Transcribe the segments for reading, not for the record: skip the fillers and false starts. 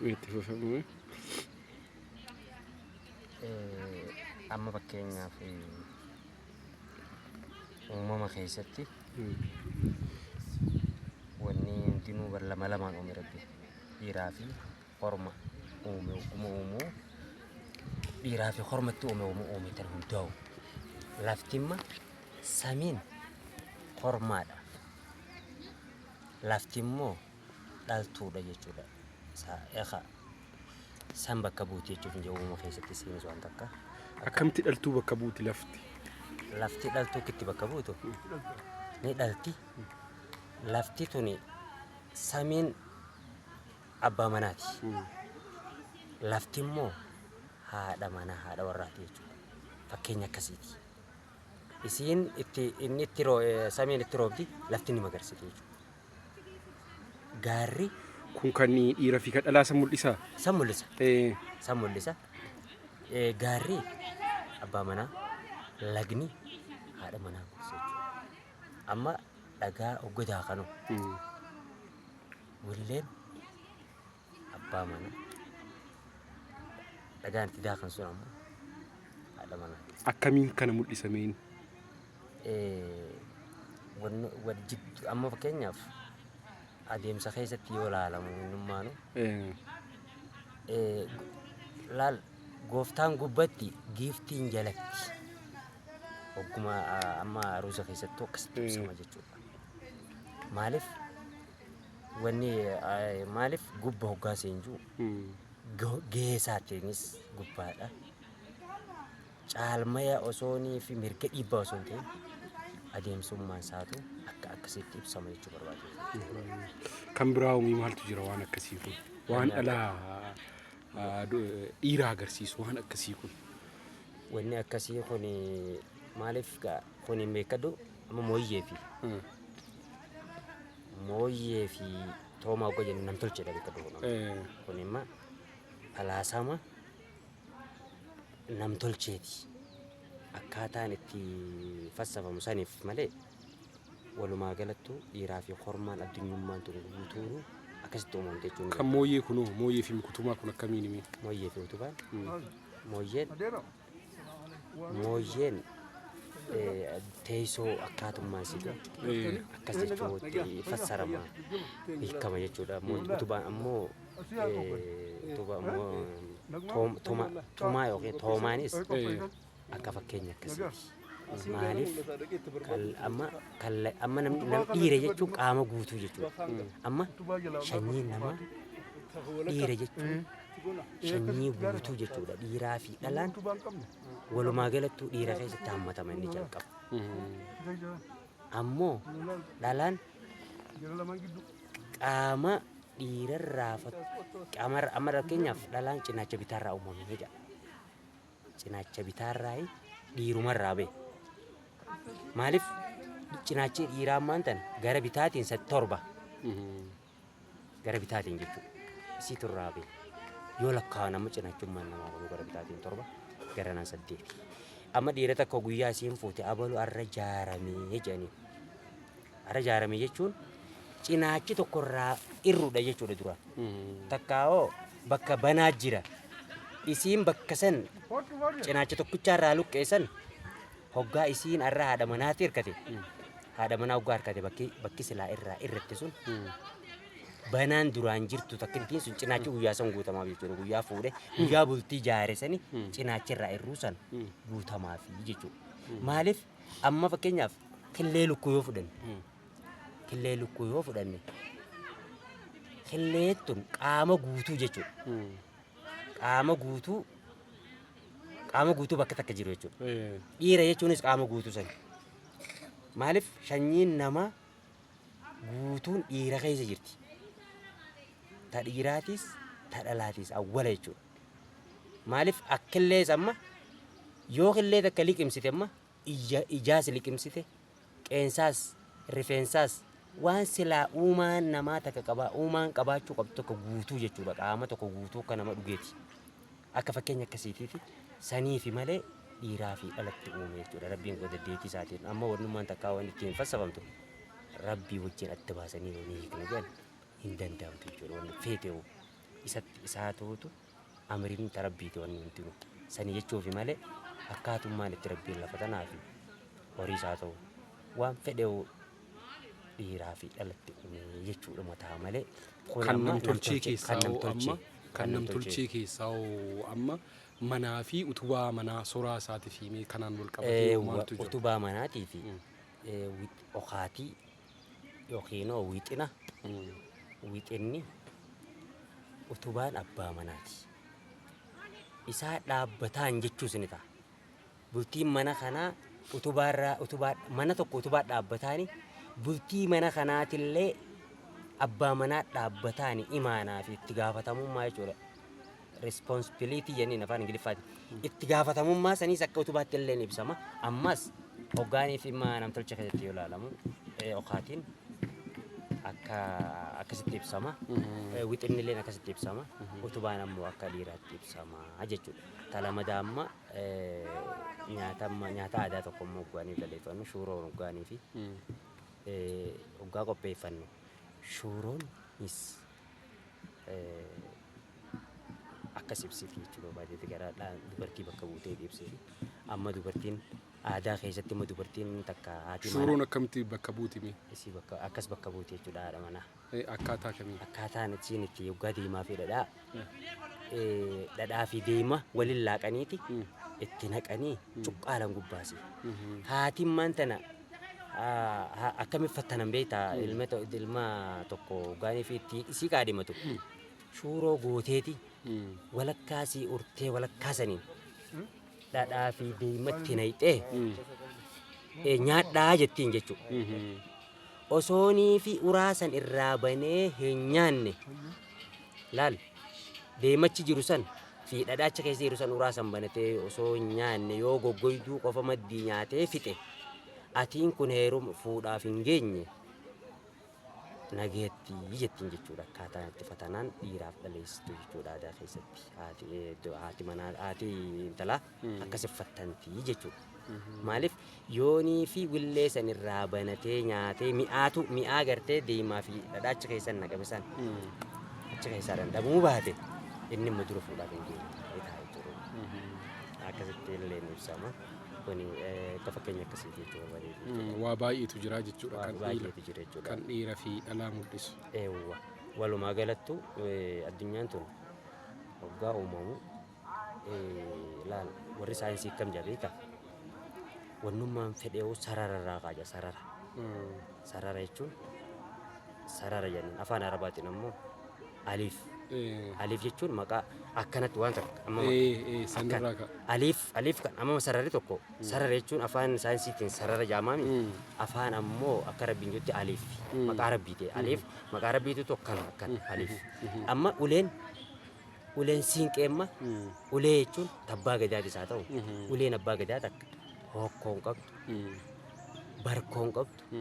Itti amma fakkeenyaaf uumama keessatti wanni hundinuu lama lamaan uume Rabbi. Dhiiraa fi horma uume uumuu dhiiraa fi hormatti uume tan hundaa'u. Laftimma samiin hormaadha. Laftimmoo dhaltuudha jechuudha. San bakka buuti jechuuf hin uumama keessatti seenes waan takka. akkamitti dhaltuu bakka buuti lafti? Lafti dhaltuu kitti bakka buutu ni dhalti. Lafti tuni samiin abbaa manaati. Lafti immoo haadha manaa haadha warraati jechuudha. Fakkeenya akkasiiti. Isiin inni itti samiin itti roobdi lafti ni magarsiti jechuudha. Gaarri kun kan dhiira fi dhalaa san mul'isa. san mul'isa. San mul'isa. Gaarri abbaa manaa, lagni haadha manaa mul'isa jechuudha. Amma dhagaa hoggataa kanu willeen abbaa manaa, dhagaan itti daakan sun ammoo haadha manaa. Akkamiin kana mul'isameen? Amma fakkeenyaaf adeemsa keessatti yoo ilaalamu hundummaanu laal gooftaan gubbatti giiftiin jalatti hogguma amma aruusa keessatti akkasitti ibsama jechuudha. Maaliif gubba hoggaa seenjuu geessaatiinis gubbaadha. Caalmaya osoonii fi mirga dhiibbaa osoo hin ta'in adeemsummaan isaatu akkasitti ibsama jechuu barbaadu. Kan biraa uumii maaltu jira waan akkasii kun? Waan dhalaa dhiira agarsiisu waan akkasii kun? Wanni akkasii kun maaliif kun hin beekadu amma mooyyee fi toomaa hogga jennu nam tolchedha beekadu kun imma falaasama nam tolcheeti. Akkaataan itti fassafamu saniif malee walumaa galattu dhiiraa fi hormaan addunyummaan tun guutuun akkasitti uumamte jechuudha. Kan mooyyee kunoo mooyyee fi kutumaa kun akkamiin himi? Mooyyee fi utubaan mooyyeen teessoo akkaatummaan situ akkas jechuutti fassarama hiikama jechuudha. Utubaan ammoo tumaa yookiin toomaanis akka fakkeenya akkasiiti. Maaliif amma namni dhiira jechuun qaama guutuu jechuudha. Amma sanyii namaa dhiira jechuun sanyii guutuu jechuudha. Dhiiraa fi dhalaan walumaa galattuu dhiira keessatti hammatama inni jalqaba. Ammoo dhalaan qaama dhiirarraa amma fakkeenyaaf dhalaan cinaacha bitaarraa uumame jedha. Cinaacha bitaarraa dhiirumarraa ba'e. Maaliif cinaachi dhiiraa ammaan tan gara bitaatiin 7 gara bitaatiin jechuudha. Isii turraa ba'e. Yoo lakkaa'an amma cinaachummaan namaa kun gara bitaatiin 7 gara naan 8. Amma dhiira takka guyyaa isiin fuute abaluu arra jaaramee jedhanii. Arra jaaramee jechuun cinaachi tokkorraa irruudha jechuudha dura. Takkaa'oo bakka banaa jira. Isiin bakka san cinaacha tokkicharraa luqqeessan hoggaa isiin arra haadha manaatti hirkate. Haadha manaa hoggaa hirkate bakki silaa irratti sun banaan duraan jirtu takkintiin sun cinaachi guyyaa san guutamaaf jechuudha. Guyyaa fuudhe guyyaa bultii jaaresanii cinaachirraa irruu san guutamaaf jechuudha. Maaliif amma fakkeenyaaf killee lukkuu yoo fudhanne killeettun qaama guutuu jechuudha. Qaama guutuu bakka takka jiru jechuudha. Dhiira jechuunis qaama guutuu sani. Maaliif sanyiin namaa guutuun dhiira keessa jirti. Ta dhiiraatis ta dhalaatis awwala jechuudha. Maaliif akkillees amma yoo killee takka liqimsite amma ijaas liqimsite qeensaas rifeensaas waan silaa uumaan namaa takka uumaan qabaachuu qabdu tokko guutuu jechuudha. Qaama tokko guutuu akka nama dhugeeti. Akka fakkeenya akkasiitiiti sanii fi malee dhiiraa fi dhalatti uume jechuudha. Rabbiin godha deetii isaatiin amma wanummaan takkaa waan ittiin fassafamtu rabbii wajjin adda baasanii ni hiikna jedhan hin danda'amtu jechuudha wanni feetee isaa ta'utu amriin tarabbiiti wanni wanti nu sani jechuufi malee akkaatummaan itti rabbiin lafa tanaa fi horii isaa ta'u waan fedheewu dhiiraa fi dhalatti jechuudha mataa malee kan namtolchee keessaa amma manaa fi utubaa manaa soraa isaatii fi kanaan wal qabatee maaltu jira? Utubaa manaatii fi okaatii yookiin wixina wixinni utubaan abbaa manaati. Isaa dhaabbataan jechuus ni ta'a. Bultiin mana kanaa utubaa mana tokko utubaa dhaabbataani bultii mana kanaatillee abbaa manaa dhaabbataani imaanaa fi itti gaafatamummaa jechuudha. Responsibility jennaan afaan Ingiliffaati. Itti gaafatamummaa saniis akka utubaatti illee ni ibsama. Ammas hoggaanii fi immaa namtolcha keessatti yoo ilaalamu okaatiin akkasitti ibsama. Wixinni illee akkasitti ibsama. Utubaan ammoo akka dhiiraatti ibsama jechuudha. Talamadaa amma nyaata aadaa tokko immoo hoggaanii galeeffannu shuuroo hoggaanii fi hoggaa qopheeffannu shuuroonis akkas ibsiti jechuudha baay'ee gara dubartii bakka buutee ibsiti. Amma dubartiin aadaa keessatti immoo dubartiin takka haati manaa. Shuuroon akkamitti bakka buutimi? Isii akkas bakka buutee jechuudha haadha manaa. Akkaataa kamii? Akkaataan ittiin itti hoggaa deemaa fi dhadhaa fi deema waliin laaqaniiti itti naqanii cuqqaalan gubbaasi. Haatiin maantana akkamitti fattanan beektaa ilma tokko hoggaanii fi itti isii kaadhimatu shuuroo gooteeti walakkaasii urtee walakkaasaniin dhadhaa fi deematti nayxee nyaadhaa jettiin jechuudha. Osoonii fi uraasan irraa banee hin nyaanne laal deemachi jiru san fi dhadhaacha keessa jiru san uraasan banatee osoo hin nyaanne yoo goggoyduu qofa maddii nyaatee fixe atiin kun heeruma fuudhaaf hin geenye nageetti jettiin jechuudha. Akkaataan itti fatanaan dhiiraaf dhaleessitu jechuudha aadaa keessatti haati manaa haati intalaa akkas uffattantii jechuudha. Maaliif yoonii fi willee san irraa banatee nyaatee mi'aa gartee deemaa fi dhadhaacha keessan naqame san achi keessaa dandamuu baate inni immoo dura fuudhaaf hin geenye jechuudha. Akkasitti illee ni ibsama. Kuni akka fakkeenya akkasiiti jechuudha. Waa baay'eetu jira jechuudha kan dhiira fi dhalaa mul'isu. Walumaa galattu addunyaan tun hoggaa uumamu laal warri saayinsii kam jabeeta wannummaan fedheewu sarararraa qaaja sarara. Sarara jechuun sarara jennan afaan arabaatiin ammoo aliif. Aliif jechuun maqaa akkanatti waan takka amma aliif kan amma sararri tokko sarara jechuun afaan saayinsiitiin sarara jaamami afaan ammoo akka rabbiin jetti aliif maqaa rabbiiti aliif maqaa rabbiitu tokko akkan aliif amma uleen siinqeemma ulee jechuun tabbaa gadaati isaa ta'u uleen abbaa gadaa takka hokkoon qabdu barkoon qabdu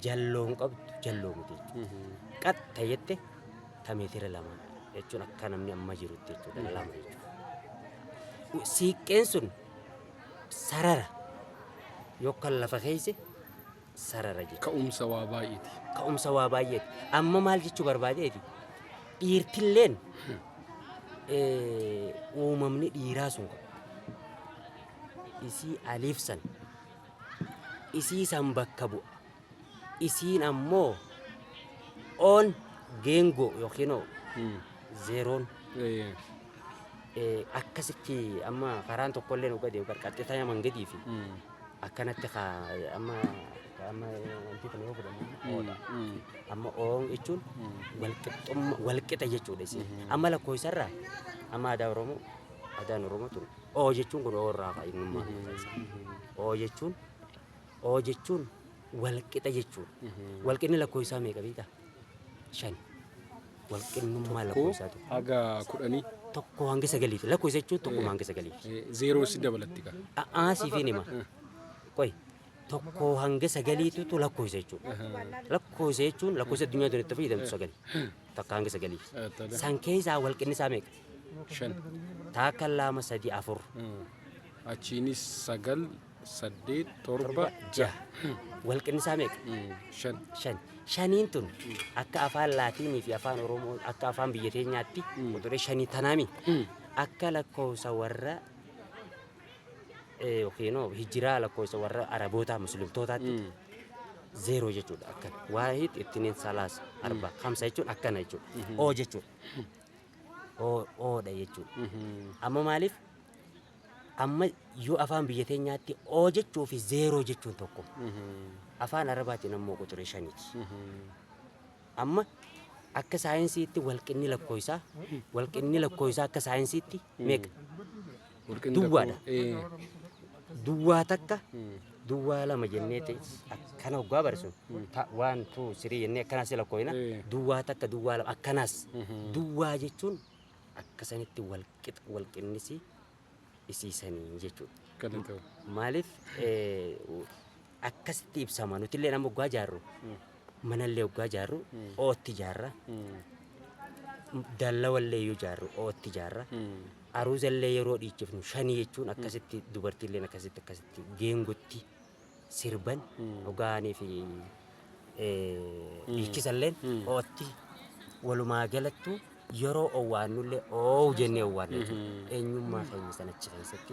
jalloon qabdu jalloo miti qatta jette tameetira lamaan jechuun akka namni amma jirutti jechuudha lama jechuudha. Siiqqeen sun sarara yookaan lafa keessa sarara jechuudha. Ka'umsa waa baay'eeti. Ka'umsa waa baay'eeti. Amma maal jechuu barbaadeeti? Dhiirtilleen uumamni dhiiraa sun isii aliif san isii san bakka bu'a. Isiin ammoo on geengoo yookiin zeeroon akkasitti amma karaan tokkollee nu gadi qarqarxee yaman gadii fi akkanatti amma wanti kana yoo fudhannu amma oon jechuun walqixa jechuudha isin amma lakkoofsarraa amma aadaan Oromoo tun oo jechuun kun oorraa fayyinummaa oo jechuun walqixa jechuudha. Walqinni lakkoofsaa meeqa beektaa? 5. Walqinnummaa lakkoofsaatu. Haga 10. Tokko hanga 9 lakkoofsa jechuun tokko hanga 9. Zeeroo si dabalatti ka. Siifin hima. Qoy tokko hanga 9tu lakkoofsa jechuudha. Lakkoofsa jechuun lakkoofsa addunyaa tun itti fayyadamtu 9. Takka hanga 9. San keessaa walqinni isaa meeqa? 5. Takka 2 3 4. Achiinis 9 saddeet torba torba jaha walqinni isaa meeqa? shan Shan. Shaniin tun akka afaan Laatiinii fi afaan Oromoo akka afaan biyya teenyaatti quxuree shanii tanaami. Akka lakkoofsa warra yookiin hijiraa lakkoofsa warra Arabootaa Muslimtootaatti zeeroo jechuudha. Akka waahid ittiin salaas arba hamsa jechuun akkana jechuudha. Oo jechuudha. Oodha jechuudha. Amma maaliif? Amma yoo afaan biyya teenyaatti oo jechuu fi zeeroo jechuun tokko. Afaan Arabaatiin ammoo quxuree shaniiti. Amma akka saayinsiitti walqinni lakkoofsaa akka saayinsiitti meeqa? Duwwaadha. Duwwaa takka duwwaa lama jennee akkana hoggaa barsiisu. 1 2 3 jennee akkanas lakkoofna. Duwwaa takka duwwaa lama akkanas. Duwwaa jechuun akkasanitti walqinnisi isiisanii jechuudha. Maaliif akkasitti ibsama nuti illee nama hoggaa jaarru manallee hoggaa jaarru ootti jaarra. Dallawallee yoo jaarru ootti jaarra. Aruuzallee yeroo dhiichifnu shanii jechuun akkasitti dubartiillee akkasitti geengotti sirban dhugaanii fi dhiichisalleen ootti walumaa galattu yeroo owwaannullee oo jennee owwaanne eenyummaa keenya san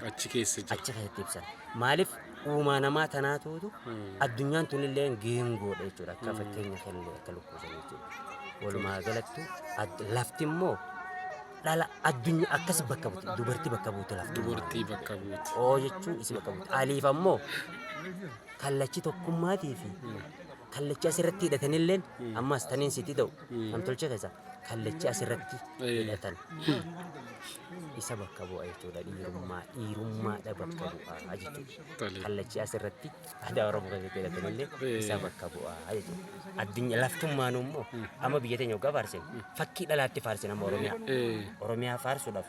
achi keessatti ibsan. Maaliif uumaa namaa tanaatuutu addunyaan tunillee geengoodha jechuudha. Akka fakkeenya kallee akka lukkuusan jechuudha. Walumaa galattu lafti immoo dhala addunyaa akkas bakka buuti. Dubartii bakka buuti lafti. Dubartii bakka buuti. Oo jechuun isi bakka buuti. Aliif ammoo kallachi tokkummaatii fi kallachi asirratti hidhatanillee ammas taniin sitti ta'u namtolchee keessa kallachi asirratti hidhatan isa bakka bu'a jechuudha. Dhiirummaadha bakka bu'aa jechuudha. Kallachi asirratti aadaa Oromoo keessatti hidhatanillee isa bakka bu'aa jechuudha. Addunyaa laftummaan immoo amma biyya teenya hoggaa faarsin fakkii dhalaatti faarsin amma Oromiyaa faarsuudhaaf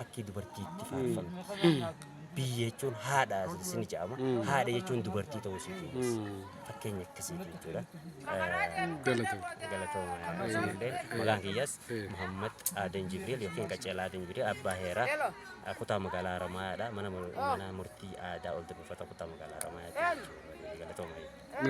fakkii dubartiitti faarfamti. Biyya jechuun haadha sini jedhama. Haadha jechuun dubartii ta'uu isii fakkeenya akkasiiti jechuudha. Galatooma. Maqaan kiyyaas Muhammad Adan Jibril yookiin Qaceelaa Adan Jibril abbaa heeraa kutaa magaalaa Haramayaadha. Mana murtii aadaa ol dubbifata kutaa magaalaa Haramayaati. Galatooma.